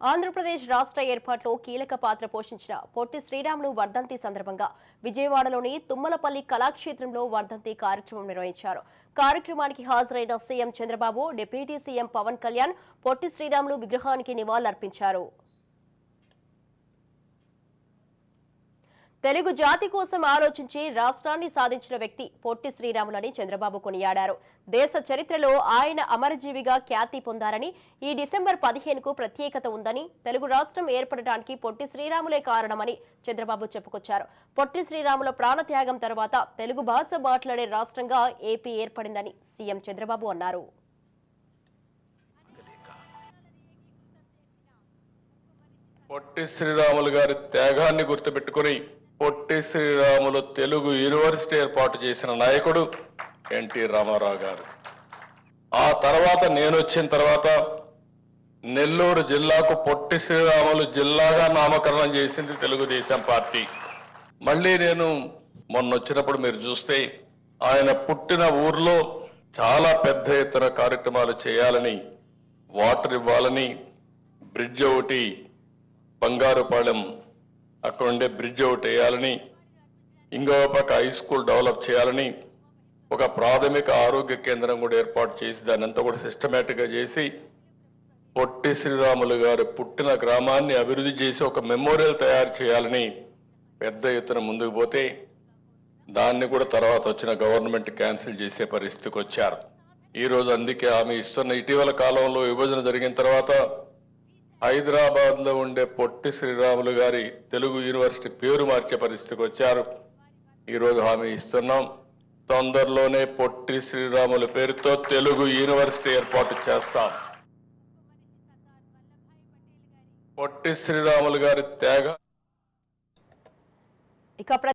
ఆంధ్రప్రదేశ్ రాష్ట్ర ఏర్పాటులో కీలక పాత్ర పోషించిన పొట్టి శ్రీరాములు వర్ధంతి సందర్భంగా విజయవాడలోని తుమ్మలపల్లి కళాక్షేత్రంలో వర్ధంతి కార్యక్రమం నిర్వహించారు. కార్యక్రమానికి హాజరైన CM Chandrababu, deputy CM Pawan Kalyan Potti Sriramulu విగ్రహానికి నివాళులర్పించారు. తెలుగు జాతి కోసం ఆలోచించి రాష్ట్రాన్ని సాధించిన వ్యక్తి పొట్టి శ్రీరాములని చంద్రబాబు కొనియాడారు. దేశ చరిత్రలో ఆయన అమరజీవిగా ఖ్యాతి పొందారని, ఈ డిసెంబర్ 15కు ప్రత్యేకత ఉందని, తెలుగు రాష్ట్రం ఏర్పడటానికి పొట్టి శ్రీరాములే కారణమని చంద్రబాబు చెప్పుకొచ్చారు. పొట్టి శ్రీరాముల ప్రాణత్యాగం తర్వాత తెలుగు భాష మాట్లాడే రాష్ట్రంగా ఏపీ ఏర్పడిందని సీఎం చంద్రబాబు అన్నారు. పొట్టి శ్రీరాములు గారి త్యాగాన్ని గుర్తుపెట్టుకుని పొట్టి శ్రీరాములు తెలుగు యూనివర్సిటీ ఏర్పాటు చేసిన నాయకుడు ఎన్టీ రామారావు గారు. ఆ తర్వాత నేను వచ్చిన తర్వాత నెల్లూరు జిల్లాకు పొట్టి శ్రీరాములు జిల్లాగా నామకరణం చేసింది తెలుగుదేశం పార్టీ. మళ్ళీ నేను మొన్న వచ్చినప్పుడు మీరు చూస్తే ఆయన పుట్టిన ఊర్లో చాలా పెద్ద ఎత్తున కార్యక్రమాలు చేయాలని, వాటర్ ఇవ్వాలని, బ్రిడ్జ్ ఒకటి బంగారుపాలెం అక్కడ ఉండే బ్రిడ్జ్ ఒకటి వేయాలని, ఇంకో పక్క హై స్కూల్ డెవలప్ చేయాలని, ఒక ప్రాథమిక ఆరోగ్య కేంద్రం కూడా ఏర్పాటు చేసి దాన్ని అంతా కూడా సిస్టమేటిక్గా చేసి పొట్టి శ్రీరాములు గారు పుట్టిన గ్రామాన్ని అభివృద్ధి చేసి ఒక మెమోరియల్ తయారు చేయాలని పెద్ద ఎత్తున ముందుకు పోతే దాన్ని కూడా తర్వాత వచ్చిన గవర్నమెంట్ క్యాన్సిల్ చేసే పరిస్థితికి వచ్చారు. ఈరోజు అందుకే ఆమె ఇస్తున్న ఇటీవల కాలంలో విభజన జరిగిన తర్వాత హైదరాబాద్ లో ఉండే పొట్టి శ్రీరాములు గారి తెలుగు యూనివర్సిటీ పేరు మార్చే పరిస్థితికి వచ్చారు. ఈరోజు హామీ ఇస్తున్నాం, తొందరలోనే పొట్టి శ్రీరాముల పేరుతో తెలుగు యూనివర్సిటీ ఏర్పాటు చేస్తాం. పొట్టి శ్రీరాములు గారి త్యాగ